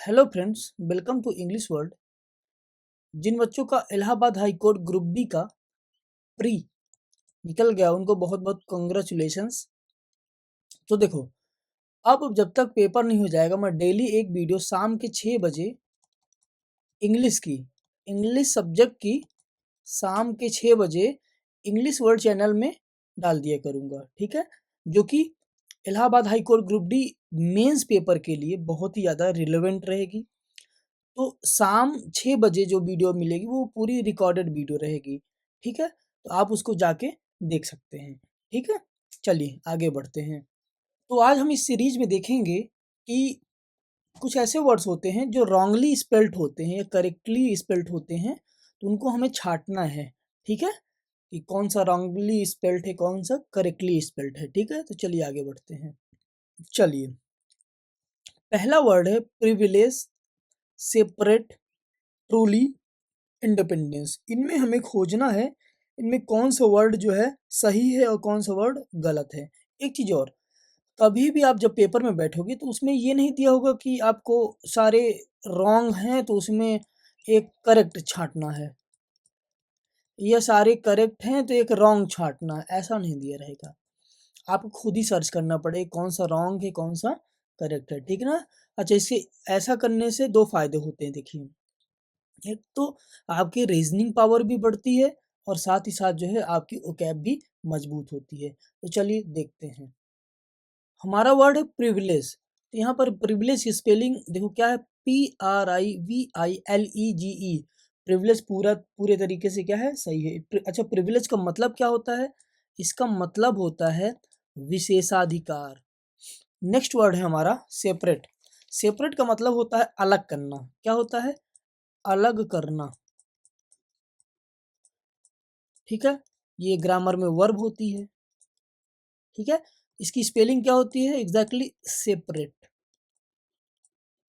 Hello friends, welcome to English world. जिन बच्चों का Allahabad high court group B का प्री निकल गया उनको बहुत बहुत कंग्रेचुलेशंस। तो देखो, अब जब तक पेपर नहीं हो जाएगा मैं डेली एक वीडियो शाम के 6 बजे इंग्लिश सब्जेक्ट की शाम के 6 बजे इंग्लिश वर्ल्ड चैनल में डाल दिया करूँगा, ठीक है। जो कि Allahabad high court group D mains paper के लिए बहुत ही ज़्यादा रिलेवेंट रहेगी। तो शाम 6 बजे जो वीडियो मिलेगी वो पूरी रिकॉर्डेड वीडियो रहेगी, ठीक है। तो आप उसको जाके देख सकते हैं, ठीक है। चलिए आगे बढ़ते हैं। तो आज हम इस सीरीज में देखेंगे कि कुछ ऐसे वर्ड्स होते हैं जो रॉन्गली स्पेल्ट होते हैं या करेक्टली स्पेल्ट होते हैं, तो उनको हमें छांटना है, ठीक है। कि कौन सा रॉन्गली स्पेल्ट है, कौन सा करेक्टली स्पेल्ट है, ठीक है। तो चलिए आगे बढ़ते हैं। चलिए, पहला वर्ड है प्रिविलेज, सेपरेट, ट्रूली, इंडिपेंडेंस। इनमें हमें खोजना है इनमें कौन सा वर्ड जो है सही है और कौन सा वर्ड गलत है। एक चीज और, कभी भी आप जब पेपर में बैठोगे तो उसमें ये नहीं दिया होगा कि आपको सारे रॉन्ग हैं तो उसमें एक करेक्ट छांटना है, या सारे करेक्ट हैं तो एक रॉन्ग छांटना है, ऐसा नहीं दिया रहेगा। आपको खुद ही सर्च करना पड़ेगा कौन सा रॉन्ग है कौन सा करेक्ट है, ठीक है ना। अच्छा, इसके ऐसा करने से दो फायदे होते हैं। देखिए, एक तो आपकी रीजनिंग पावर भी बढ़ती है और साथ ही साथ जो है आपकी ओकैब भी मजबूत होती है। तो चलिए देखते हैं। हमारा वर्ड है प्रिविलेज। तो यहाँ पर प्रिविलेज की स्पेलिंग देखो क्या है, PRIVILEGE। प्रिविलेज पूरे तरीके से क्या है, सही है। अच्छा, प्रिविलेज का मतलब क्या होता है? इसका मतलब होता है विशेषाधिकार। नेक्स्ट वर्ड है हमारा सेपरेट। सेपरेट का मतलब होता है अलग करना। क्या होता है? अलग करना, ठीक है। ये ग्रामर में वर्ब होती है, ठीक है। इसकी स्पेलिंग क्या होती है? एग्जैक्टली सेपरेट,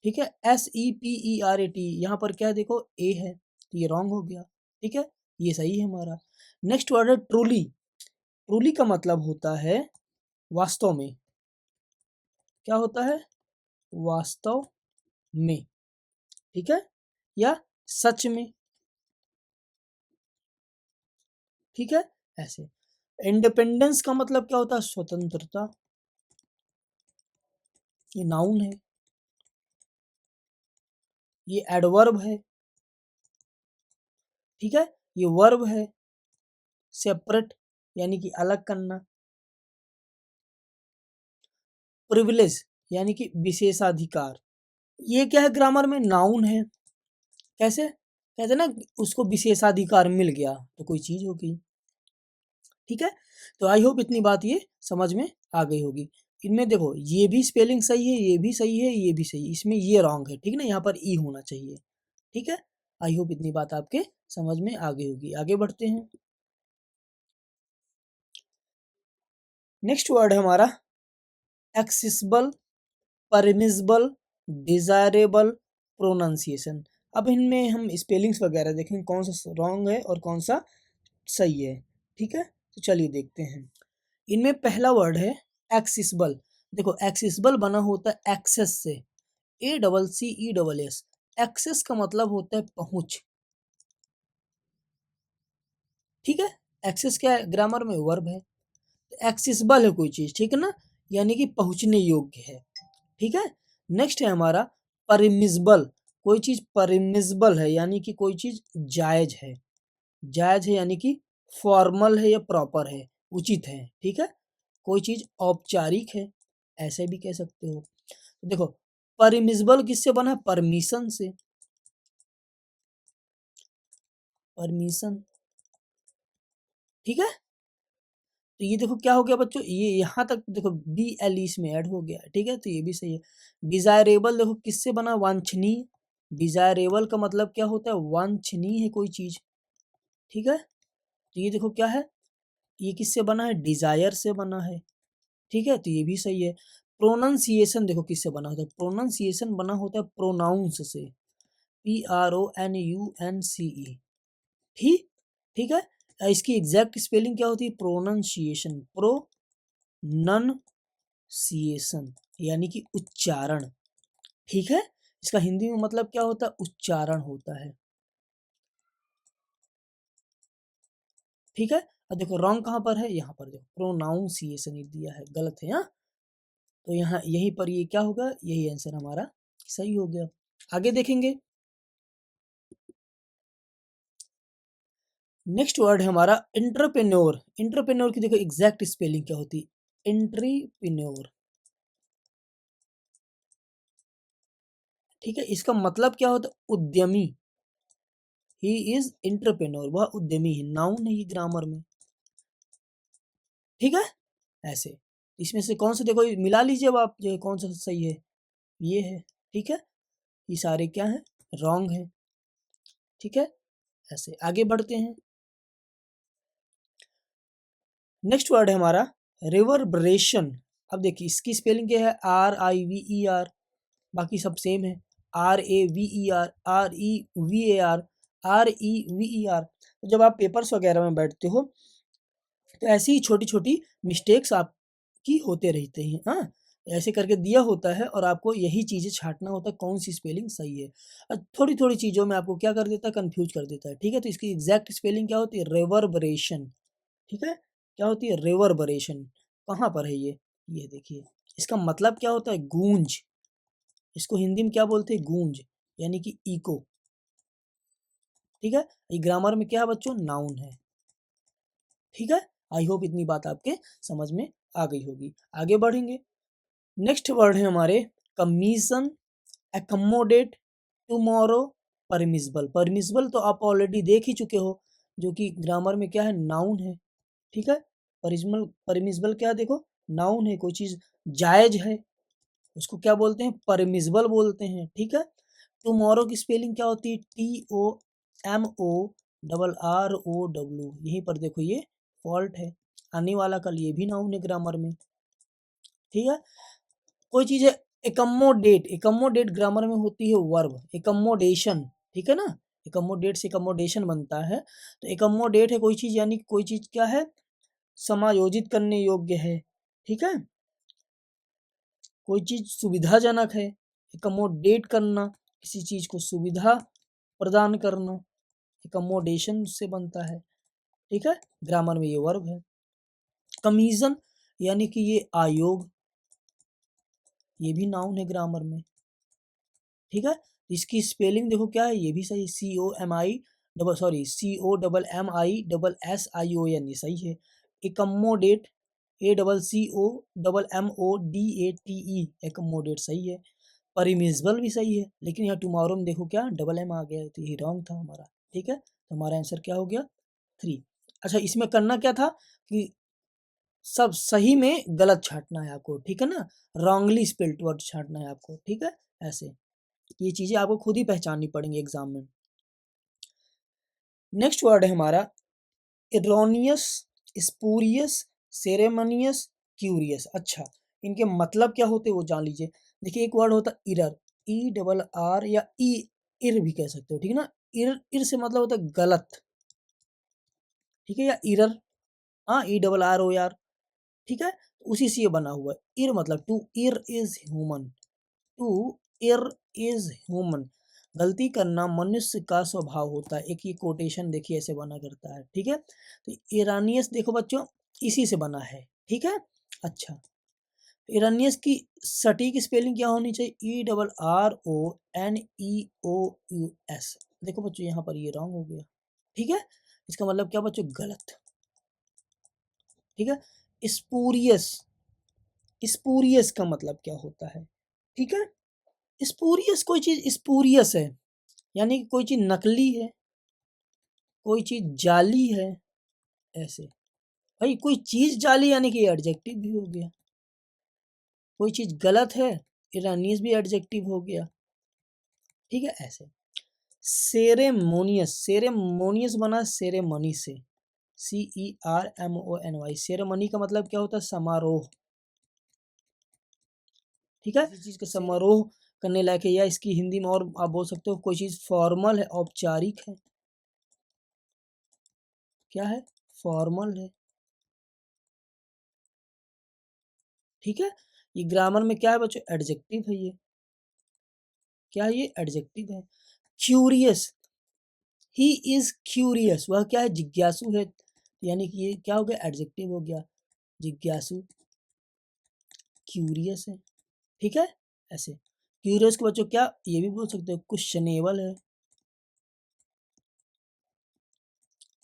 ठीक है। SEPERAT। यहाँ पर क्या है, देखो ए है तो ये रॉन्ग हो गया, ठीक है। ये सही है हमारा। नेक्स्ट वर्ड है ट्रूली। ट्रूली का मतलब होता है वास्तव में। क्या होता है? वास्तव में, ठीक है, या सच में, ठीक है। ऐसे इंडिपेंडेंस का मतलब क्या होता है? स्वतंत्रता। ये नाउन है, ये एडवर्ब है, ठीक है। ये वर्ब है। सेपरेट यानी कि अलग करना। प्रिविलेज यानी कि विशेषाधिकार। ये क्या है? ग्रामर में नाउन है। कैसे कहते हैं ना, उसको विशेषाधिकार मिल गया तो कोई चीज होगी, ठीक है। तो आई होप इतनी बात ये समझ में आ गई होगी। इनमें देखो, ये भी स्पेलिंग सही है, ये भी सही है, ये भी सही है, इसमें ये रॉन्ग है, ठीक है ना। यहाँ पर ई होना चाहिए, ठीक है। आई होप इतनी बात आपके समझ में आ गई होगी। आगे बढ़ते हैं। नेक्स्ट वर्ड है हमारा एक्सेसिबल, परमिसिबल, डिजायरेबल, प्रोनाउंसिएशन। अब इनमें हम स्पेलिंग्स वगैरह देखें कौन सा रॉन्ग है और कौन सा सही है, ठीक है। तो चलिए देखते हैं। इनमें पहला वर्ड है एक्सेसिबल। देखो, एक्सेसिबल बना होता है एक्सेस से, ACCESS। एक्सेस का मतलब होता है पहुंच, ठीक है। एक्सेस क्या है? ग्रामर में वर्ब है। एक्सेसिबल है कोई चीज, ठीक है ना, यानी कि पहुंचने योग्य है, ठीक है। नेक्स्ट है हमारा परमिसिबल। कोई चीज परमिसिबल है यानी कि कोई चीज जायज है। जायज है यानी कि फॉर्मल है या प्रॉपर है, उचित है, ठीक है। कोई चीज औपचारिक है, ऐसे भी कह सकते हो। तो देखो, परमिसिबल किससे बना है? परमिशन से, परमिशन, ठीक है। तो ये देखो क्या हो गया बच्चों, ये यहाँ तक देखो BLE इसमें ऐड हो गया, ठीक है। तो ये भी सही है। डिजायरेबल देखो किससे बना? वांछनीय। डिजायरेबल का मतलब क्या होता है? वांछनीय है कोई चीज, ठीक है। तो ये देखो क्या है, ये किससे बना है? डिजायर से बना है, ठीक है। तो ये भी सही है। प्रोनाउंसिएशन देखो किससे बना होता है? प्रोनाउंसिएशन बना होता है प्रोनाउंस से, PRONUNCE, ठीक, ठीक है। इसकी एग्जैक्ट स्पेलिंग क्या होती है? प्रोनाउंसिएशन, प्रोनंसिएशन यानी कि उच्चारण, ठीक है। इसका हिंदी में मतलब क्या होता है, उच्चारण होता है। ठीक है, अब देखो रॉन्ग कहाँ पर है, यहाँ पर देखो प्रोनाउंसिएशन दिया है, गलत है। हाँ, तो यहाँ यहीं पर ये क्या होगा, यही आंसर हमारा सही हो गया। आगे देखेंगे, नेक्स्ट वर्ड है हमारा एंटरप्रेन्योर। एंटरप्रेन्योर की देखो एग्जैक्ट स्पेलिंग क्या होती है, एंटरप्रेन्योर। ठीक है, इसका मतलब क्या होता है, उद्यमी। ही इज एंटरप्रेन्योर, वह उद्यमी है, नाउन है ये ग्रामर में। ठीक है, ऐसे इसमें से कौन सा देखो मिला लीजिए अब आप, जो है कौन सा सही है, ये है। ठीक है, ये सारे क्या है, रॉन्ग है। ठीक है, ऐसे आगे बढ़ते हैं। नेक्स्ट वर्ड है हमारा रिवर्बरेशन। अब देखिए इसकी स्पेलिंग क्या है, RIVER, बाकी सब सेम है, RAVER, REVAR, REVER। तो जब आप पेपर्स वगैरह में बैठते हो तो ऐसी ही छोटी छोटी मिस्टेक्स आपकी होते रहते हैं। हाँ, ऐसे करके दिया होता है और आपको यही चीज़ें छांटना होता है, कौन सी स्पेलिंग सही है। थोड़ी थोड़ी चीज़ों में आपको क्या कर देता है, कंफ्यूज कर देता है। ठीक है, तो इसकी एग्जैक्ट स्पेलिंग क्या होती है, रिवर्बरेशन। ठीक है, क्या होती है, रिवर्बरेशन। कहाँ पर है ये देखिए, इसका मतलब क्या होता है, गूंज। इसको हिंदी में क्या बोलते हैं, गूंज, यानी कि इको। ठीक है, ये ग्रामर में क्या है बच्चों, नाउन है। ठीक है, आई होप इतनी बात आपके समझ में आ गई होगी। आगे बढ़ेंगे, नेक्स्ट वर्ड है हमारे commission, accommodate, tomorrow, permissible. Permissible तो आप ऑलरेडी देख ही चुके हो, जो कि ग्रामर में क्या है, नाउन है। ठीक है, परमिसिबल, परमिसिबल क्या है, देखो नाउन है, कोई चीज जायज है उसको क्या बोलते हैं, परमिसिबल बोलते हैं। ठीक है, टुमारो की स्पेलिंग क्या होती है, TOMORROW। यहीं पर देखो ये फॉल्ट है, आने वाला कल, ये भी नाउन है ग्रामर में। ठीक है, कोई चीज है एकमोडेट, एकमोडेट ग्रामर में होती है वर्ब, एकमोडेशन। ठीक है ना, एकमोडेट से एकमोडेशन बनता है, तो एकमोडेट है कोई चीज, यानी कोई चीज क्या है, समायोजित करने योग्य है। ठीक है, कोई चीज सुविधाजनक है, एकमोडेट करना, किसी चीज को सुविधा प्रदान करना, एकमोडेशन से बनता है। ठीक है, ग्रामर में ये वर्ब है। कमीशन यानी कि ये आयोग, ये भी नाउन है ग्रामर में। ठीक है, इसकी स्पेलिंग देखो क्या है, ये भी सही, COMMISSION, ये सही है। एकमोडेट, ACCOMMODATE, एकमोडेट सही है। परमिसिबल भी सही है, लेकिन यहाँ टुमारो में देखो क्या डबल एम आ गया है, तो ये रॉन्ग था हमारा। ठीक है, तो हमारा आंसर क्या हो गया, 3। अच्छा, इसमें करना क्या था कि सब सही में गलत छांटना है आपको। ठीक है ना, रॉन्गली स्पेल्ड वर्ड छांटना है आपको। ठीक है, ऐसे ये चीजें आपको खुद ही पहचाननी पड़ेंगी एग्जाम में। नेक्स्ट वर्ड है हमारा इरोनियस, स्पूरियस, सेरेमनियस, क्यूरियस। अच्छा, इनके मतलब क्या होते हैं वो जान लीजिए। देखिए एक वर्ड होता है इरर, ERR या इर भी कह सकते हो। ठीक है ना, इर से मतलब होता है गलत। ठीक है, या इरर, हाँ, ERROR। ठीक है, उसी से ये बना हुआ है। इर मतलब to err is human, to err is human, गलती करना मनुष्य का स्वभाव होता है। एक ये कोटेशन देखिए ऐसे बना करता है। ठीक है, तो इरानियस देखो बच्चों इसी से बना है। ठीक है, अच्छा, इरानियस की सटीक स्पेलिंग क्या होनी चाहिए, ERRONEOUS। देखो बच्चों यहाँ पर ये रॉन्ग हो गया। ठीक है, इसका मतलब क्या बच्चों, गलत। ठीक है, स्पूरियस, स्पूरियस का मतलब क्या होता है। ठीक है, स्पूरियस, कोई चीज स्पूरियस है यानी कि कोई चीज नकली है, कोई चीज जाली है, ऐसे। भाई कोई चीज जाली यानी कि एडजेक्टिव भी हो गया, कोई चीज गलत है, इरानियस भी एडजेक्टिव हो गया। ठीक है, ऐसे। सेरेमोनियस, सेरेमोनियस बना सेरेमनी से, CERMONY। सेरेमनी का मतलब क्या होता है, समारोह। ठीक है, किसी चीज का समारोह करने लायक है, या इसकी हिंदी में और आप बोल सकते हो कोई चीज फॉर्मल है, औपचारिक है। क्या है, फॉर्मल है। ठीक है, ये ग्रामर में क्या है बच्चों, एडजेक्टिव है ये। क्या है ये? एडजेक्टिव है। क्यूरियस, ही इज क्यूरियस, वह क्या है? जिज्ञासु है, यानी कि ये क्या हो गया? एडजेक्टिव हो गया, जिज्ञासु, क्यूरियस है, ठीक है। ऐसे क्यूरियस को बच्चों क्या ये भी बोल सकते हो? क्वेश्चनेबल है,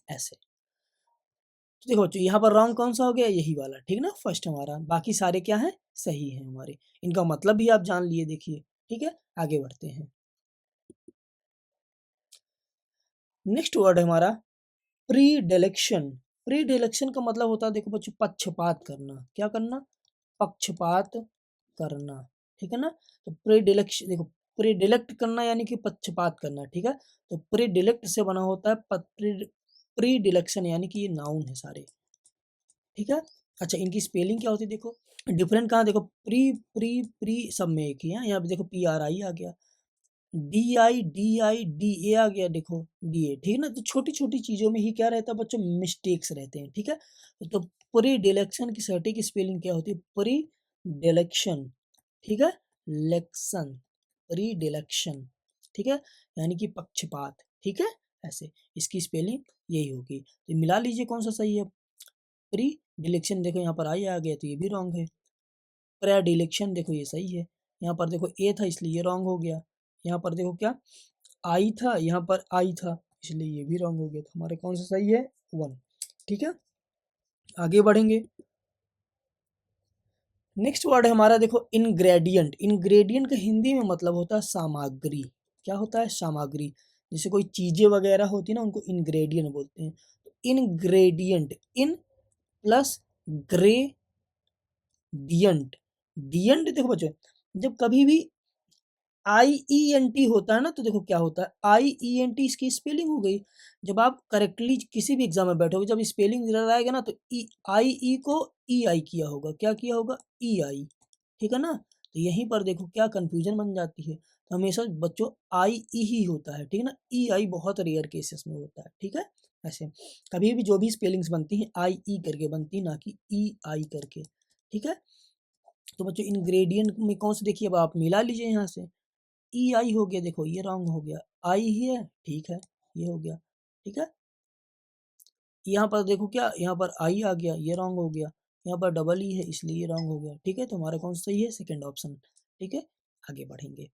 ऐसे। तो देखो बच्चों यहाँ पर रॉन्ग कौन सा हो गया? यही वाला, ठीक ना, फर्स्ट हमारा। बाकी सारे क्या है? सही है हमारे। इनका मतलब भी आप जान लिए, देखिए, ठीक है। आगे बढ़ते हैं। नेक्स्ट वर्ड है हमारा प्रीडिलेक्शन। प्रीडिलेक्शन का मतलब होता है, देखो बच्चों, पक्षपात करना। क्या करना? पक्षपात करना, ठीक है ना। तो प्रीडिलेक्शन, देखो, प्रीडिलेक्ट करना यानी कि पक्षपात करना, ठीक है। तो प्रीडिलेक्ट से बना होता है प्रीडिलेक्शन, यानी कि ये नाउन है सारे, ठीक है। अच्छा, इनकी स्पेलिंग क्या होती है? देखो डिफरेंट कहाँ, देखो प्री प्री प्री सब में एक ही है। यहाँ पे देखो PRI आ गया, DI आ गया, देखो DA, ठीक है ना। तो छोटी छोटी चीजों में ही क्या रहता है बच्चों? मिस्टेक्स रहते हैं, ठीक है। तो प्री डिलेक्शन की सटीक स्पेलिंग क्या होती है? प्री डिलेक्शन, ठीक है। लेक्शन, प्री डिलेक्शन, ठीक है, यानी कि पक्षपात, ठीक है। ऐसे इसकी स्पेलिंग यही होगी। तो मिला लीजिए कौन सा सही है। प्री डिलेक्शन, देखो यहाँ पर आई आ गया तो ये भी रॉन्ग है। प्रेडिलेक्शन, देखो ये सही है। यहाँ पर देखो ए था इसलिए ये रॉन्ग हो गया। यहाँ पर देखो क्या आई था, यहाँ पर आई था, इसलिए ये भी रॉन्ग हो गया। तो हमारे कौन सा सही है? 1, ठीक है। आगे बढ़ेंगे। नेक्स्ट वर्ड है हमारा, देखो इंग्रेडिएंट। इंग्रेडिएंट का हिंदी में मतलब होता है सामग्री। क्या होता है? सामग्री। जैसे कोई चीजें वगैरह होती है ना, उनको इंग्रेडिएंट बोलते हैं। तो इंग्रेडिएंट, इन प्लस ग्रेडियंट। डियंट, देखो बच्चों, जब कभी भी IENT होता है ना, तो देखो क्या होता है? IENT इसकी स्पेलिंग हो गई। जब आप करेक्टली किसी भी एग्जाम में बैठोगे, जब स्पेलिंग इधर आएगा ना, तो IE को EI किया होगा। क्या किया होगा? EI, ठीक है ना। तो यहीं पर देखो क्या कंफ्यूजन बन जाती है। तो हमेशा बच्चों IE ही होता है, ठीक है ना। EI बहुत रेयर केसेस में होता है, ठीक है। ऐसे कभी भी जो भी स्पेलिंग्स बनती हैं IE करके बनती है, ना कि EI करके, ठीक है। तो बच्चों इंग्रेडिएंट में कौन से, देखिए अब आप मिला लीजिए यहाँ से। EI हो गया, देखो ये रॉन्ग हो गया। आई ही है, ठीक है, ये हो गया, ठीक है। यहाँ पर देखो क्या, यहाँ पर आई आ गया, ये रॉन्ग हो गया। यहाँ पर डबल ई है, इसलिए ये रॉन्ग हो गया, ठीक है। तो हमारा कौन सा सही है? सेकंड ऑप्शन, ठीक है। आगे बढ़ेंगे।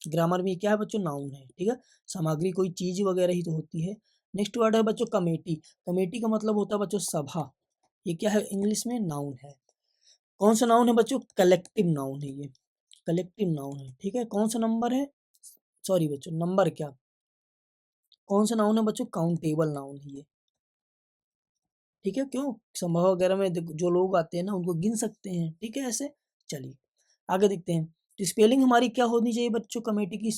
ग्रामर में क्या है बच्चों? नाउन है, ठीक है। सामग्री कोई चीज वगैरह ही तो होती है। नेक्स्ट वर्ड है बच्चों कमेटी। कमेटी का मतलब होता है बच्चों सभा। ये क्या है? इंग्लिश में नाउन है। कौन सा नाउन है बच्चों? कलेक्टिव नाउन है ये, कलेक्टिव नाउन है, ठीक है। कौन सा नंबर है? सॉरी बच्चों, नंबर क्या, कौन सा नाउन है बच्चों? काउंटेबल नाउन है ये, ठीक है। क्यों? संभव वगैरह में जो लोग आते हैं ना, उनको गिन सकते हैं, ठीक है। ऐसे चलिए आगे देखते हैं। तो स्पेलिंग हमारी क्या होनी चाहिए बच्चों कमेटी की?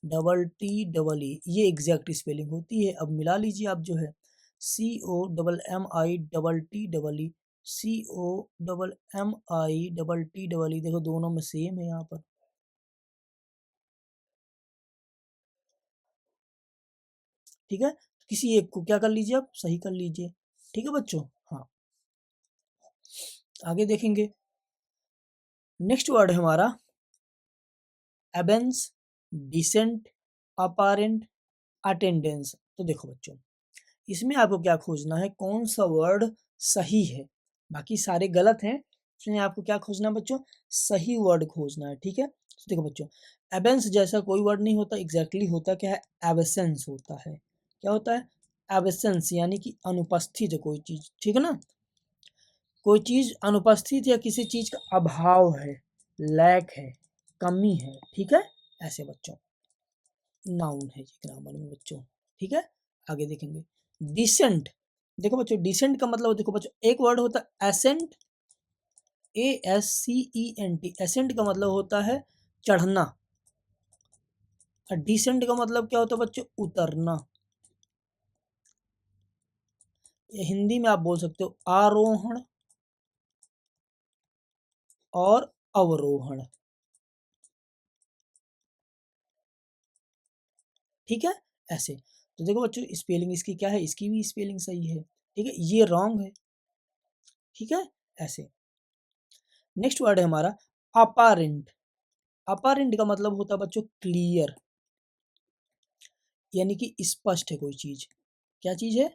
COMMI ये एग्जैक्ट स्पेलिंग होती है। अब मिला लीजिए आप जो है, COMMI, देखो दोनों में सेम है यहाँ पर, ठीक है। किसी एक को क्या कर लीजिए, आप सही कर लीजिए, ठीक है बच्चों। हाँ, आगे देखेंगे। नेक्स्ट वर्ड है हमारा एबेंस, डिसेंट, अपारेंट, अटेंडेंस। तो देखो बच्चों, इसमें आपको क्या खोजना है? कौन सा वर्ड सही है? बाकी सारे गलत हैं, इसमें आपको क्या खोजना है बच्चों? सही वर्ड खोजना है, ठीक है। तो देखो बच्चों, एबेंस जैसा कोई वर्ड नहीं होता, एग्जैक्टली होता क्या है? एब्सेंस होता है। क्या होता है? एब्सेंस, यानी कि अनुपस्थित है कोई चीज, ठीक है ना। कोई चीज अनुपस्थित या किसी चीज का अभाव है, लैक है, कमी है, ठीक है। ऐसे बच्चों नाउन है ये ग्रामर में बच्चों, ठीक है। आगे देखेंगे। डिसेंट, देखो बच्चों डिसेंट का मतलब, देखो बच्चों एक वर्ड होता है एसेंट, ASCENT। एसेंट का मतलब होता है चढ़ना, और डिसेंट का मतलब क्या होता है बच्चों? उतरना। ये हिंदी में आप बोल सकते हो आरोहण और अवरोहण, ठीक है। ऐसे तो देखो बच्चों स्पेलिंग इसकी क्या है? इसकी भी स्पेलिंग सही है, ठीक है। ये रॉन्ग है, ठीक है। ऐसे नेक्स्ट वर्ड है हमारा अपारेंट। अपारेंट का मतलब होता है बच्चों क्लियर, यानी कि स्पष्ट है कोई चीज। क्या चीज है?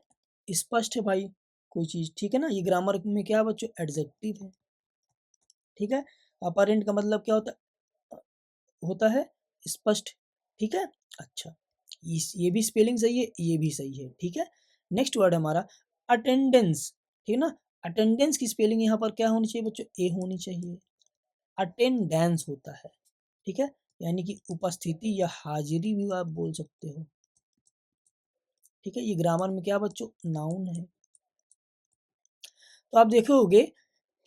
स्पष्ट है भाई कोई चीज, ठीक है ना। ये ग्रामर में क्या है बच्चों? एडजेक्टिव है, ठीक है। अपारेंट का मतलब क्या होता है स्पष्ट, ठीक है। अच्छा, ये भी स्पेलिंग सही है, ये भी सही है, ठीक है। नेक्स्ट वर्ड है हमारा अटेंडेंस, ठीक है ना। अटेंडेंस की स्पेलिंग यहाँ पर क्या होनी चाहिए बच्चों? ए होनी चाहिए। अटेंडेंस होता है, ठीक है, यानी कि उपस्थिति या हाजिरी भी आप बोल सकते हो, ठीक है। ये ग्रामर में क्या बच्चों? नाउन है। तो आप देखे होगे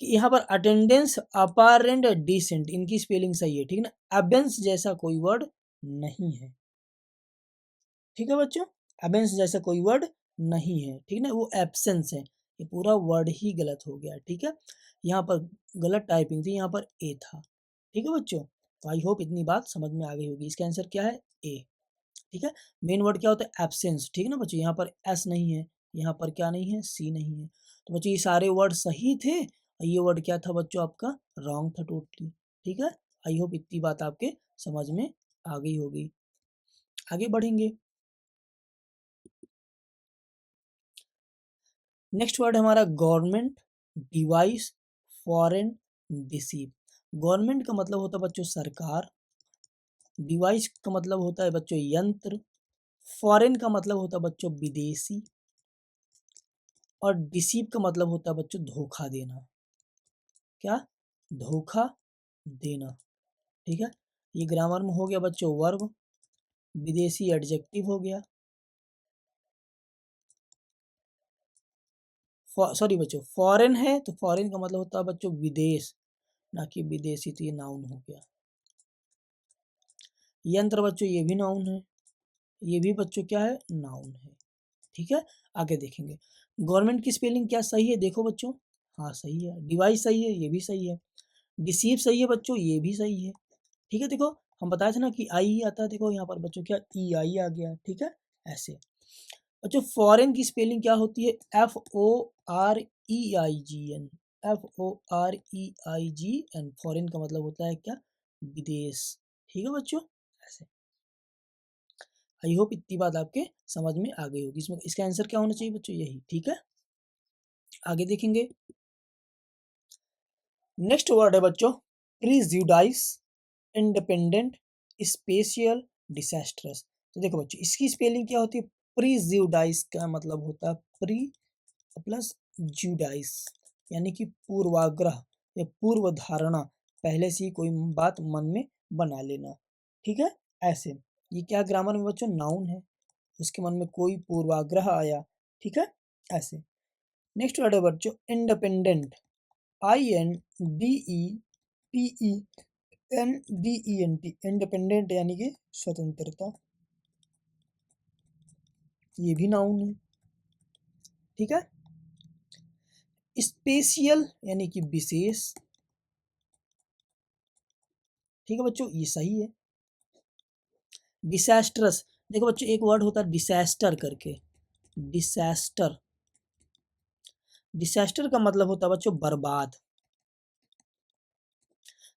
कि यहाँ पर अटेंडेंस, अपारेंट, डिसेंट, इनकी स्पेलिंग सही है, ठीक है ना। अबेंस जैसा कोई वर्ड नहीं है, ठीक है बच्चों। अबेंस जैसा कोई वर्ड नहीं है, ठीक है ना, वो एब्सेंस है। ये पूरा वर्ड ही गलत हो गया, ठीक है। यहाँ पर गलत टाइपिंग थी, यहाँ पर ए था, ठीक है बच्चों। तो आई होप इतनी बात समझ में आ गई होगी। इसका आंसर क्या है? ए, ठीक है। मेन वर्ड क्या होता है? एब्सेंस, ठीक है ना बच्चों। यहाँ पर एस नहीं है, यहाँ पर क्या नहीं है? सी नहीं है। तो बच्चों ये सारे वर्ड सही थे, और ये वर्ड क्या था बच्चों? आपका रॉन्ग था टोटली, ठीक है। आई होप इतनी बात आपके समझ में आ गई होगी। आगे बढ़ेंगे। नेक्स्ट वर्ड हमारा government, device, foreign, deceive. Government का मतलब होता है बच्चों सरकार, डिवाइस का मतलब होता है बच्चों यंत्र, फॉरेन का मतलब होता है बच्चों विदेशी, और डिसीव का मतलब होता है बच्चों धोखा देना। क्या? धोखा देना, ठीक है। ये ग्रामर में हो गया बच्चों वर्ब, विदेशी एडजेक्टिव हो गया, सॉरी बच्चों फॉरेन है तो फॉरेन का मतलब होता है बच्चों विदेश, ना कि विदेशी, तो ये नाउन हो गया। यंत्र बच्चों ये भी नाउन है, ये भी बच्चों क्या है? नाउन है, ठीक है। आगे देखेंगे। गवर्नमेंट की स्पेलिंग क्या सही है? देखो बच्चों, हाँ सही है। डिवाइस सही है, ये भी सही है। डिसीव सही है बच्चों, ये भी सही है, ठीक है। देखो हम बताए थे ना कि आई ही आता है, देखो यहाँ पर बच्चों क्या ई आई आ गया, ठीक है। ऐसे बच्चों फॉरेन की स्पेलिंग क्या होती है? F O R E I G N, F O R E I G N. Foreign का मतलब होता है क्या? विदेश, ठीक है बच्चों। ऐसे आई होप इतनी बात आपके समझ में आ गई होगी। इसमें इसका आंसर क्या होना चाहिए बच्चों? यही, ठीक है। आगे देखेंगे। नेक्स्ट वर्ड है बच्चों प्रीजुडाइस, इंडिपेंडेंट, स्पेशियल, डिसास्ट्रस। तो देखो बच्चों इसकी स्पेलिंग क्या होती है? प्रीजुडाइस का मतलब होता है प्री प्लस जुडाइस, यानी कि पूर्वाग्रह या पूर्व धारणा, पहले से ही कोई बात मन में बना लेना, ठीक है। ऐसे ये क्या ग्रामर में बच्चों? नाउन है, उसके मन में कोई पूर्वाग्रह आया, ठीक है। ऐसे नेक्स्ट वर्ड है बच्चों independent, I N D E P E N D E N T, independent यानी कि स्वतंत्रता, ये भी नाउन है, ठीक है। स्पेशियल यानी कि विशेष, ठीक है बच्चों, ये सही है। डिसास्ट्रस, देखो बच्चों एक वर्ड होता है डिसास्टर करके, डिसास्टर, डिसास्टर का मतलब होता है बच्चों बर्बाद।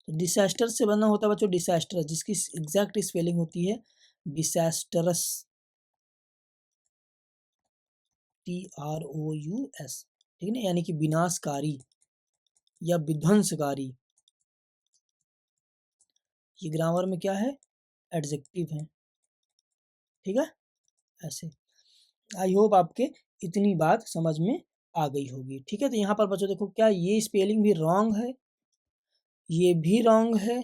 तो डिसास्टर से बना होता है बच्चों डिसास्टरस, जिसकी एग्जैक्ट स्पेलिंग होती है disastrous, T R O U S, ठीक है ना, यानी कि विनाशकारी या विध्वंसकारी। ये ग्रामर में क्या है? एडजेक्टिव है, ठीक है। ऐसे आई होप आपके इतनी बात समझ में आ गई होगी, ठीक है। तो यहाँ पर बच्चों देखो क्या ये स्पेलिंग भी रॉन्ग है, ये भी रॉन्ग है,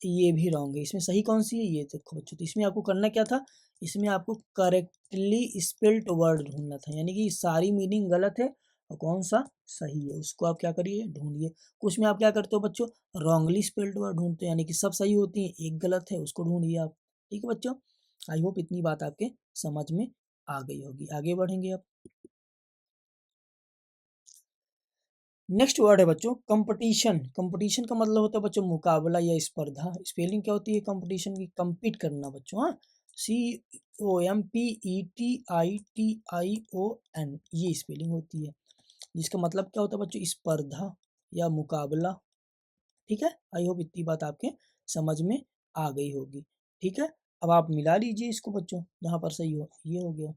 ये भी रॉन्ग है। इसमें सही कौन सी है? ये देखो बच्चों, तो इसमें आपको करना क्या था? इसमें आपको करेक्टली स्पेल्ड वर्ड ढूंढना था, यानी कि सारी मीनिंग गलत है और कौन सा सही है उसको आप क्या करिए? ढूंढिए। कुछ में आप क्या करते हो बच्चों? रॉन्गली स्पेल्ड वर्ड ढूंढते हो, यानी कि सब सही होती है, एक गलत है, उसको ढूंढिए आप, ठीक है बच्चों। आई होप इतनी बात आपके समझ में आ गई होगी। आगे बढ़ेंगे अब। नेक्स्ट वर्ड है बच्चों कंपटीशन। कंपटीशन का मतलब होता है बच्चों मुकाबला या स्पर्धा। स्पेलिंग क्या होती है कंपटीशन की? compete करना बच्चों, हाँ, COMPETITION, ये स्पेलिंग होती है, जिसका मतलब क्या होता है बच्चों? स्पर्धा या मुकाबला, ठीक है। आई होप इतनी बात आपके समझ में आ गई होगी। ठीक है, अब आप मिला लीजिए इसको बच्चों, जहाँ पर सही हो ये हो गया।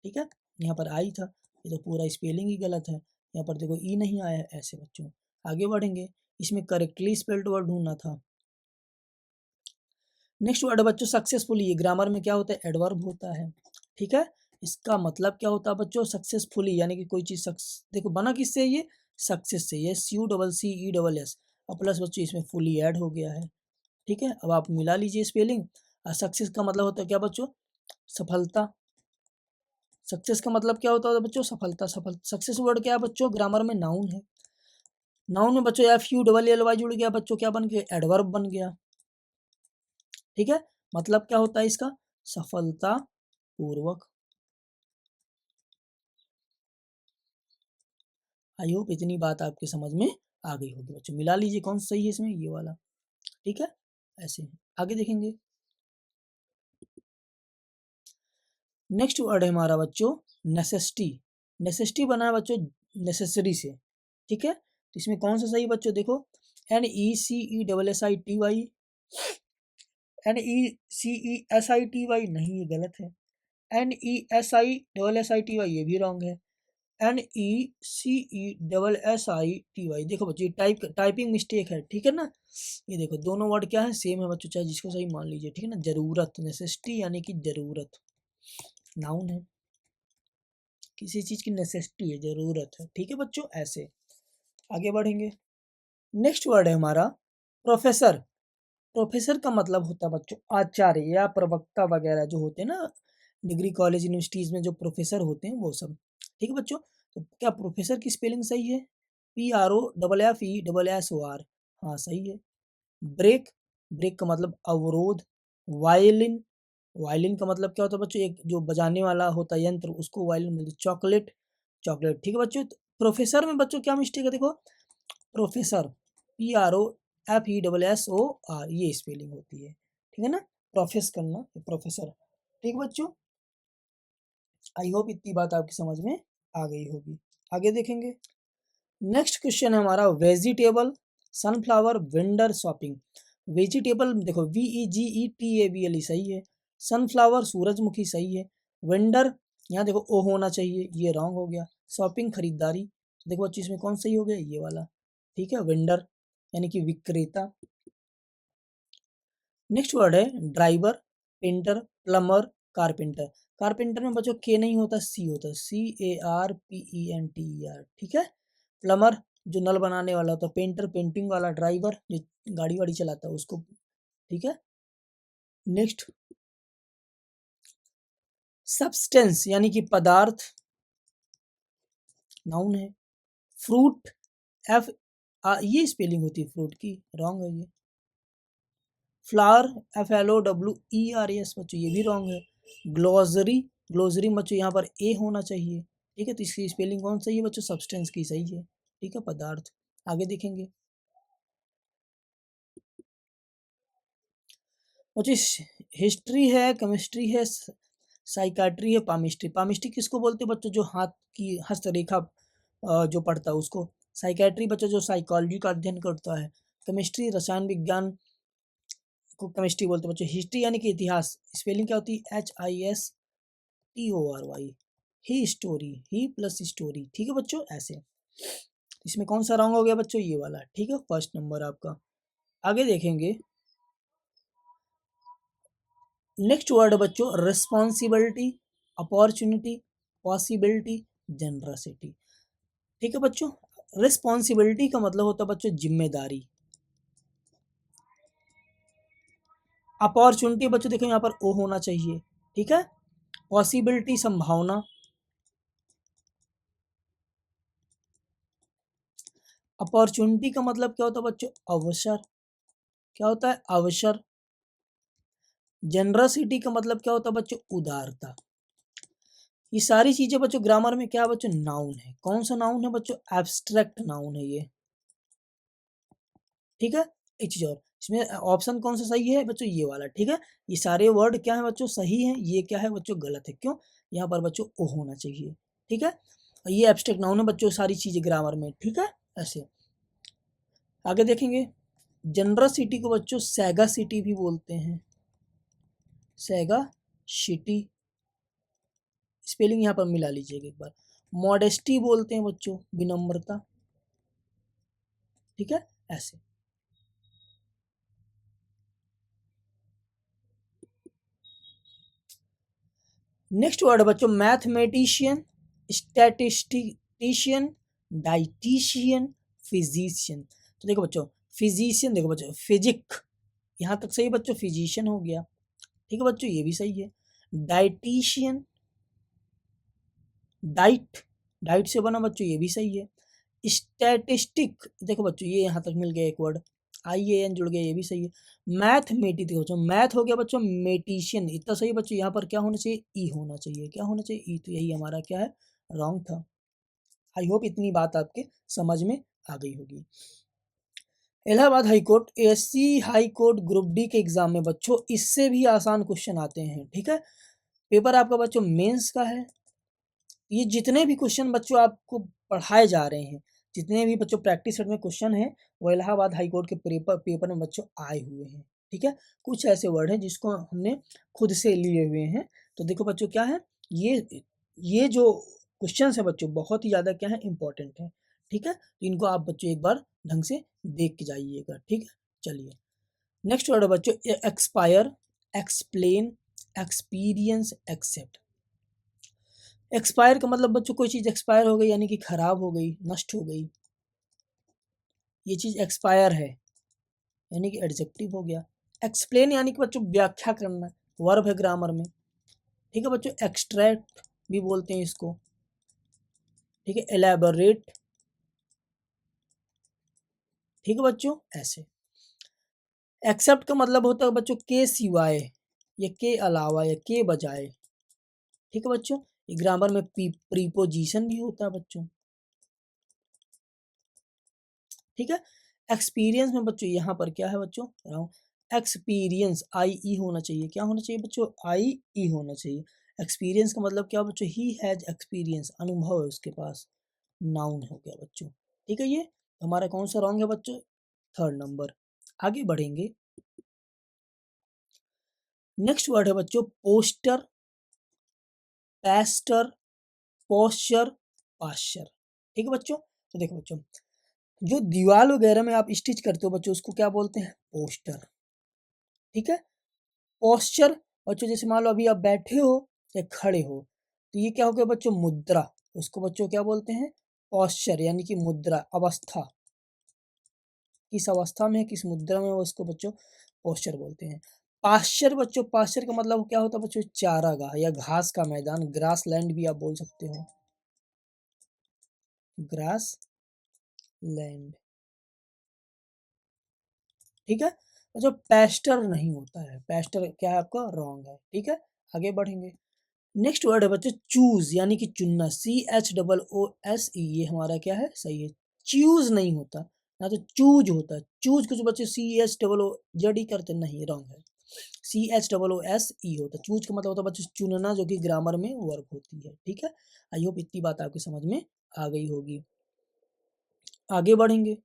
ठीक है, यहाँ पर आई था, ये तो पूरा स्पेलिंग ही गलत है, यहाँ पर देखो ई नहीं आया है। ऐसे बच्चों आगे बढ़ेंगे, इसमें करेक्टली स्पेल्ड वर्ड ढूंढना था। नेक्स्ट वर्ड है बच्चों सक्सेसफुली। ये ग्रामर में क्या होता है, एडवर्ब होता है। ठीक है, इसका मतलब क्या होता है बच्चों, सक्सेसफुली, यानी कि कोई चीज देखो बना किससे, ये सक्सेस से, ये SUCCESS और प्लस बच्चों इसमें फुली ऐड हो गया है। ठीक है, अब आप मिला लीजिए स्पेलिंग। सक्सेस का मतलब होता है क्या बच्चों, सफलता। सक्सेस का मतलब क्या होता है बच्चों, सफलता। सक्सेस वर्ड क्या है बच्चों, ग्रामर में नाउन है। नाउन में बच्चों FULLY जुड़ गया बच्चों, क्या बन गया, एडवर्ब बन गया। ठीक है, मतलब क्या होता है इसका, सफलता पूर्वक। आई होप इतनी बात आपके समझ में आ गई होगी बच्चों। मिला लीजिए कौन सा सही है इसमें, ये वाला। ठीक है, ऐसे आगे देखेंगे। नेक्स्ट वर्ड है हमारा बच्चों नेसेसिटी। नेसेसिटी बना है बच्चों नेसेसरी से। ठीक है, तो इसमें कौन सा सही बच्चों, देखो NECESSITY, NECESSITY नहीं, ये गलत है। NESISSITY ये भी रॉन्ग है। NECESSITY देखो बच्चों टाइपिंग मिस्टेक है। ठीक है ना, ये देखो दोनों वर्ड क्या है, सेम है बच्चों, चाहे जिसको सही मान लीजिए। ठीक है ना, जरूरत, नेसेसिटी यानी कि जरूरत, नाउन है, किसी चीज की नेसेसिटी है, जरूरत है। ठीक है बच्चों, ऐसे आगे बढ़ेंगे। नेक्स्ट वर्ड है हमारा प्रोफेसर। प्रोफेसर का मतलब होता है बच्चों आचार्य या प्रवक्ता वगैरह जो होते हैं ना, डिग्री कॉलेज यूनिवर्सिटीज में जो प्रोफेसर होते हैं वो सब। ठीक है बच्चों, तो क्या प्रोफेसर की स्पेलिंग सही है, PROFESSOR, हाँ सही है। ब्रेक, ब्रेक का मतलब अवरोध। वायलिन, वायलिन का मतलब क्या होता है बच्चों, एक जो बजाने वाला होता है यंत्र, उसको वायलिन बोलते हैं। Chocolate, chocolate. ठीक है बच्चों, तो प्रोफेसर में बच्चों क्या मिस्टेक है, देखो प्रोफेसर PROFESSOR ये स्पेलिंग होती है। ठीक है ना, प्रोफेस करना, प्रोफेसर। ठीक बच्चों, आई होप इतनी बात आपकी समझ में आ गई होगी। आगे देखेंगे। नेक्स्ट क्वेश्चन है हमारा vegetable, sunflower, vendor, shopping. Vegetable देखो VEGETABLE सही है। सनफ्लावर सूरजमुखी सही है। वेंडर यहाँ देखो ओ होना चाहिए, ये रॉन्ग हो गया। शॉपिंग खरीदारी, देखो बच्चों इसमें कौन सही हो गया, ये वाला। ठीक है, वेंडर यानी कि विक्रेता। नेक्स्ट वर्ड है driver, painter, plumber, carpenter. Carpenter में बच्चों के नहीं होता, सी होता है, CARPENTER। ठीक है, प्लम्बर जो नल बनाने वाला होता है, पेंटर पेंटिंग वाला, ड्राइवर जो गाड़ी वाड़ी चलाता है उसको। ठीक है, नेक्स्ट सब्सटेंस यानी कि पदार्थ, नाउन है। फ्रूट, ये स्पेलिंग होती है फ्रूट की, रॉन्ग है ये। फ्लावर, FLOWERS बच्चों ये भी रॉन्ग है। ग्लोजरी, ग्लोजरी बच्चों यहाँ पर ए होना चाहिए। ठीक है, तो इसकी स्पेलिंग कौन सही है बच्चों, सब्सटेंस की सही है। ठीक है, पदार्थ। आगे देखेंगे बच्चों, हिस्ट्री है, केमिस्ट्री है, साइकाट्री है, पामिस्ट्री। पामिस्ट्री किसको बोलते हैं बच्चों, जो हाथ की हस्तरेखा जो पढ़ता है उसको। साइकाट्री बच्चों जो साइकोलॉजी का अध्ययन करता है। केमिस्ट्री रसायन विज्ञान को केमिस्ट्री बोलते हैं बच्चों। हिस्ट्री यानी कि इतिहास, स्पेलिंग क्या होती है, HISTORY, ही स्टोरी, ही प्लस स्टोरी। ठीक है बच्चों, ऐसे। इसमें कौन सा रॉन्ग हो गया बच्चों, ये वाला। ठीक है, फर्स्ट नंबर आपका। आगे देखेंगे। नेक्स्ट वर्ड बच्चों रिस्पॉन्सिबिलिटी, अपॉर्चुनिटी, पॉसिबिलिटी, जनरसिटी। ठीक है बच्चों, रिस्पॉन्सिबिलिटी का मतलब होता है बच्चों जिम्मेदारी। अपॉर्चुनिटी बच्चों देखो यहाँ पर ओ होना चाहिए। ठीक है, पॉसिबिलिटी संभावना। अपॉर्चुनिटी का मतलब क्या होता है बच्चों, अवसर। क्या होता है, अवसर। जनरसिटी का मतलब क्या होता है बच्चों, उदारता। ये सारी चीजें बच्चों ग्रामर में क्या है बच्चों, नाउन है। कौन सा नाउन है बच्चों, एब्स्ट्रैक्ट नाउन है ये। ठीक है, एक चीज और, इसमें ऑप्शन कौन सा सही है बच्चों, ये वाला। ठीक है, ये सारे वर्ड क्या है बच्चों, सही है, ये क्या है बच्चों, गलत है। क्यों, यहाँ पर बच्चों ओ होना चाहिए। ठीक है, और ये एब्स्ट्रैक्ट नाउन है बच्चों, सारी चीजें ग्रामर में। ठीक है, ऐसे आगे देखेंगे। जनरल सिटी को बच्चों सैगा सिटी भी बोलते हैं, सैगा सिटी, स्पेलिंग यहाँ पर मिला लीजिएगा एक बार। मॉडेस्टी बोलते हैं बच्चों विनम्रता, ठीक है, ऐसे। नेक्स्ट वर्ड है बच्चों मैथमेटिशियन, स्टैटिस्टिशियन, डाइटिशियन, फिजिशियन। तो देखो बच्चों फिजिशियन, देखो बच्चों फिजिक, यहाँ तक सही बच्चों, फिजिशियन हो गया, ठीक है बच्चों, ये भी सही है। डाइटिशियन, डाइट, डाइट से बना बच्चों, ये भी सही है। स्टैटिस्टिक, देखो बच्चों ये यहाँ तक मिल गया एक वर्ड, IAN जुड़ गया, ये भी सही है। मैथमेटिक, देखो बच्चों मैथ हो गया बच्चों, मेटिशियन, इतना सही बच्चों, यहाँ पर क्या होना चाहिए, ई होना चाहिए, क्या होना चाहिए, ई, तो यही हमारा क्या है, रॉन्ग था। आई होप इतनी बात आपके समझ में आ गई होगी। Allahabad high court, SC high court group D के एग्जाम में बच्चों इससे भी आसान क्वेश्चन आते हैं, ठीक है। पेपर आपका बच्चों मेंस का है। ये जितने भी क्वेश्चन बच्चों आपको पढ़ाए जा रहे हैं, जितने भी बच्चों प्रैक्टिस सेट में क्वेश्चन हैं, वो इलाहाबाद हाई कोर्ट के पेपर में बच्चों आए हुए हैं, ठीक है। कुछ ऐसे वर्ड हैं जिसको हमने खुद से लिए हुए हैं। तो देखो बच्चों क्या है, ये जो क्वेश्चन है बच्चों बहुत ही ज़्यादा क्या है, इंपॉर्टेंट है, ठीक है। तो इनको आप बच्चों एक बार ढंग से देख के जाइएगा, ठीक है। चलिए नेक्स्ट वर्ड है बच्चों expire, explain, experience, accept. Expire का मतलब बच्चों कोई चीज़ एक्सपायर हो गई यानी कि खराब हो गई, नष्ट हो गई, ये चीज़ एक्सपायर है, यानी कि एडजेक्टिव हो गया। एक्सप्लेन यानी कि बच्चों व्याख्या करना, वर्ब है ग्रामर में, ठीक है बच्चों। एक्सट्रैक्ट भी बोलते हैं इसको, ठीक है। एलैबोरेट, ठीक है बच्चों, ऐसे। एक्सेप्ट का मतलब होता है बच्चों के सिवाय, या के अलावा, या के बजाय, ठीक है बच्चों। ये ग्रामर में प्रीपोजिशन भी होता है बच्चों, ठीक है। एक्सपीरियंस में बच्चों यहाँ पर क्या है बच्चों, एक्सपीरियंस, IE होना चाहिए, क्या होना चाहिए बच्चों, IE होना चाहिए। एक्सपीरियंस का मतलब क्या बच्चों, ही हैज एक्सपीरियंस, अनुभव है उसके पास, नाउन हो गया बच्चों, ठीक है। ये हमारा कौन सा रॉन्ग है बच्चों, 3rd नंबर। आगे बढ़ेंगे, नेक्स्ट वर्ड है बच्चों पोस्टर, पेस्टर, पोस्चर, पास्चर, ठीक है बच्चों। तो देखो बच्चों जो दीवार वगैरह में आप स्टिच करते हो बच्चों उसको क्या बोलते हैं, पोस्टर, ठीक है। पोस्चर बच्चों जैसे मान लो अभी आप बैठे हो या खड़े हो, तो ये क्या हो गया बच्चों, मुद्रा, उसको बच्चों क्या बोलते हैं, पोस्चर, यानी कि मुद्रा, अवस्था, किस अवस्था में, किस मुद्रा में, उसको बच्चों पोस्चर बोलते हैं। पास्चर बच्चों, पास्चर का मतलब क्या होता है बच्चों, चारागाह या घास का मैदान, ग्रास लैंड भी आप बोल सकते हो, ग्रास लैंड, ठीक है। और जो पेस्टर नहीं होता है, पेस्टर क्या है आपका, रॉन्ग है, ठीक है। आगे बढ़ेंगे, नेक्स्ट वर्ड है बच्चे चूज, यानी कि चुनना, CHOOSE, ये हमारा क्या है, सही है। चूज नहीं होता ना, तो चूज होता है, चूज कुछ बच्चे CHOOZ करते, नहीं, रॉन्ग है। CHOOSE होता है, चूज का मतलब होता है बच्चे चुनना, जो कि ग्रामर में वर्ब होती है, ठीक है। आई होप इतनी बात आपकी समझ में आ गई होगी। आगे बढ़ेंगे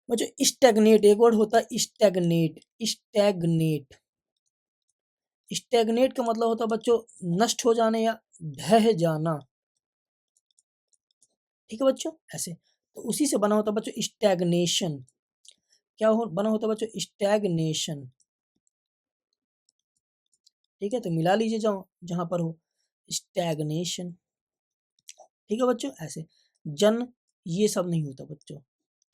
बच्चों स्टैग्नेट, एक वर्ड होता है स्टैग्नेट, स्टैग्नेट, स्टैग्नेट का मतलब होता है बच्चों नष्ट हो जाने या ढह जाना, ठीक है बच्चों, ऐसे। तो उसी से बना होता है बच्चों स्टैग्नेशन, क्या बना होता है बच्चों, स्टैग्नेशन, ठीक है। तो मिला लीजिए जाओ जहां पर हो, स्टैग्नेशन, ठीक है बच्चों, ऐसे। जन, ये सब नहीं होता बच्चों,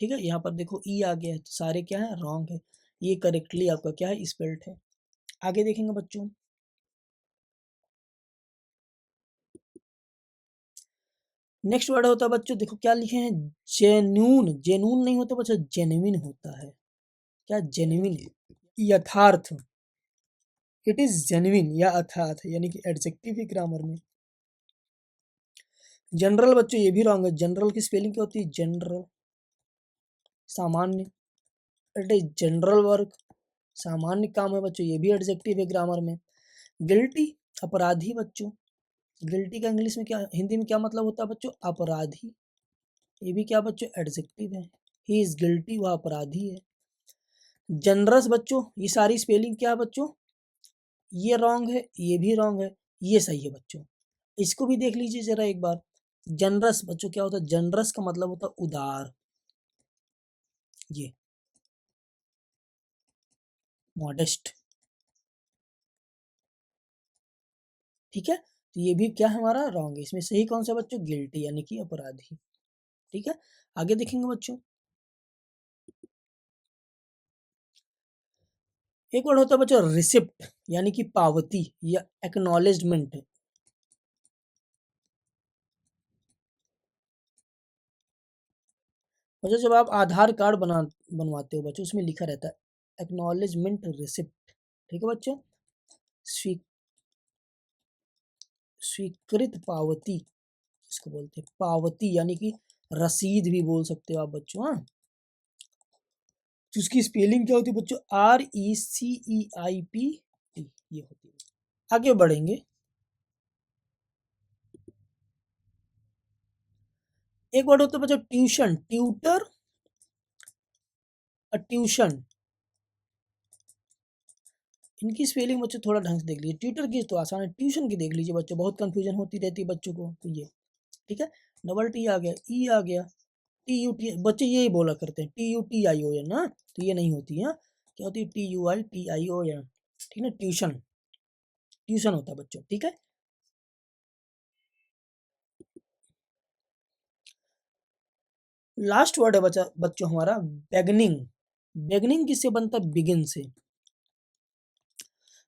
ठीक है। यहाँ पर देखो ई आ गया है, तो सारे क्या है, रॉन्ग है, ये करेक्टली आपका क्या है, स्पेल्ड है। आगे देखेंगे बच्चों, नेक्स्ट वर्ड होता है बच्चों, देखो क्या लिखे हैं, जेन्यून, जेन्यून नहीं होता बच्चों, जेन्युइन होता है, क्या, जेन्युइन, यथार्थ, इट इज जेन्युइन या अर्थात, यानी कि एडजेक्टिव ही ग्रामर में। जनरल बच्चों ये भी रॉन्ग है, जनरल की स्पेलिंग क्या होती है, जनरल, सामान्य, इट इज जनरल वर्क, सामान्य काम है बच्चों, ये भी एडजेक्टिव है ग्रामर में। गिल्टी, अपराधी बच्चों, गिल्टी का इंग्लिश में क्या, हिंदी में क्या मतलब होता है बच्चों, अपराधी, ये भी क्या बच्चों, एडजेक्टिव है, ही इज गिल्टी, वह अपराधी है। जनरस बच्चों, ये सारी स्पेलिंग क्या है बच्चों, ये रॉन्ग है, ये भी रॉन्ग है, ये सही है बच्चों। इसको भी देख लीजिए जरा एक बार। जनरस बच्चों क्या होता है, जनरस का मतलब होता है उदार, ये मॉडेस्ट, ठीक है। तो ये भी क्या है हमारा रॉन्ग है। इसमें सही कौन सा बच्चों, गिल्टी यानी कि अपराधी, ठीक है। आगे देखेंगे बच्चों, एक वर्ड होता है बच्चों रिसिप्ट, यानी कि पावती या एक्नॉलेजमेंट। बच्चों जब आप आधार कार्ड बनवाते हो बच्चों, उसमें लिखा रहता है एक्नॉलेजमेंट रिसिप्ट, ठीक है बच्चों। स्वी स्वीकृत पावती, इसको बोलते हैं पावती, यानी कि रसीद भी बोल सकते हो आप बच्चों, हाँ। तो उसकी स्पेलिंग क्या होती है बच्चों, RECEIPT, ये होती है। आगे बढ़ेंगे, एक वर्ड होता है बच्चों ट्यूशन, ट्यूटर और ट्यूशन। इनकी स्पेलिंग बच्चों थोड़ा ढंग से देख लीजिए, ट्यूटर की तो आसान है, ट्यूशन की देख लीजिए बच्चों, बहुत कंफ्यूजन होती रहती है बच्चों को। तो ये ठीक है, डबल टी आ गया, ई आ गया, TUT, बच्चे यही बोला करते हैं TUTION ना, तो ये नहीं होती है, क्या होती है TUITION, ठीक है। ट्यूशन, ट्यूशन होता है बच्चों, ठीक है। लास्ट वर्ड है बच्चों हमारा बेगनिंग। बेगनिंग किससे बनता है, बिगिन से।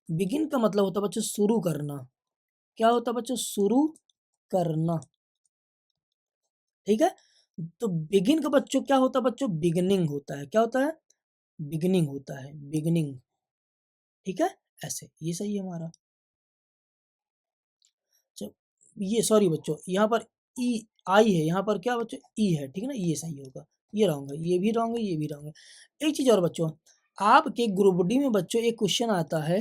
बिगिन का मतलब होता है बच्चों शुरू करना, क्या होता है बच्चों, शुरू करना, ठीक है। तो बिगिन का बच्चों क्या होता है बच्चों, बिगिनिंग होता है, क्या होता है, बिगिनिंग होता है, बिगिनिंग, ठीक है। ऐसे ये सही है हमारा। चलो, ये सॉरी बच्चों, यहाँ पर ई आई है, यहाँ पर क्या बच्चों ई है, ठीक है ना, ये सही होगा, ये रॉन्ग है, ये भी रॉन्ग है, ये भी रॉन्ग है। एक चीज और बच्चों, आपके ग्रुप डी में बच्चों एक क्वेश्चन आता है,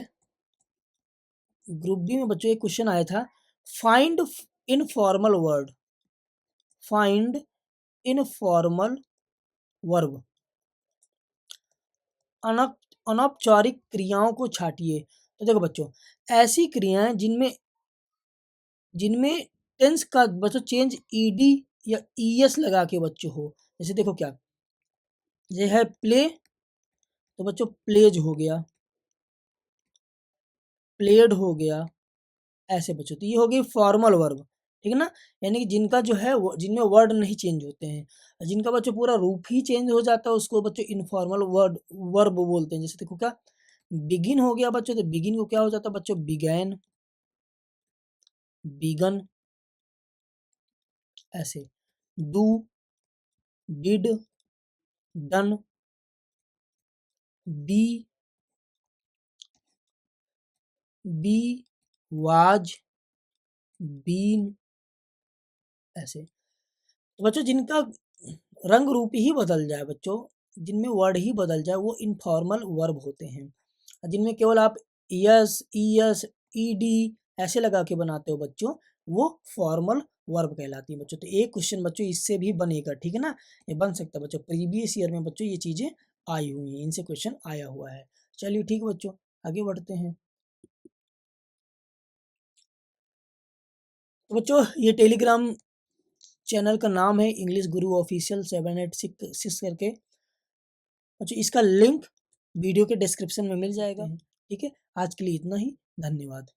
ग्रुप डी में बच्चों एक क्वेश्चन आया था, find informal word, find informal verb, अनौपचारिक क्रियाओं को छाटिए। तो देखो बच्चों, ऐसी क्रियाएं जिनमें जिनमें टेंस का बच्चों चेंज ईडी या ईएस लगा के बच्चों हो, जैसे देखो क्या, ये है प्ले, तो बच्चों प्लेज हो गया, प्लेड हो गया, ऐसे बच्चों। तो ये हो गई फॉर्मल वर्ब, ठीक है ना, यानी कि जिनका जो है जिनमें वर्ड नहीं चेंज होते हैं, जिनका बच्चों पूरा रूप ही चेंज हो जाता है, उसको बच्चों इनफॉर्मल वर्ब बोलते हैं। जैसे देखो क्या, बिगिन हो गया बच्चों, तो बिगिन को क्या हो जाता है बच्चों, बिगैन, बिगन, ऐसे। Do, did, done, be, be, was, been, ऐसे। तो बच्चों जिनका रंग रूप ही बदल जाए बच्चों, जिनमें वर्ड ही बदल जाए, वो इनफॉर्मल वर्ब होते हैं। जिनमें केवल आप यस, ईएस, ईडी ऐसे लगा के बनाते हो बच्चों, वो फॉर्मल वर्ब कहलाती है बच्चों। तो एक क्वेश्चन बच्चों इससे भी बनेगा, ठीक है ना, ये बन सकता है बच्चों, प्रीवियस ईयर में बच्चों ये चीजें आई हुई हैं, इनसे क्वेश्चन आया हुआ है। चलिए ठीक है बच्चों, आगे बढ़ते हैं। तो बच्चों ये टेलीग्राम चैनल का नाम है इंग्लिश गुरु ऑफिशियल 786 करके, अच्छा इसका लिंक वीडियो के डिस्क्रिप्शन में मिल जाएगा, ठीक है। आज के लिए इतना ही, धन्यवाद।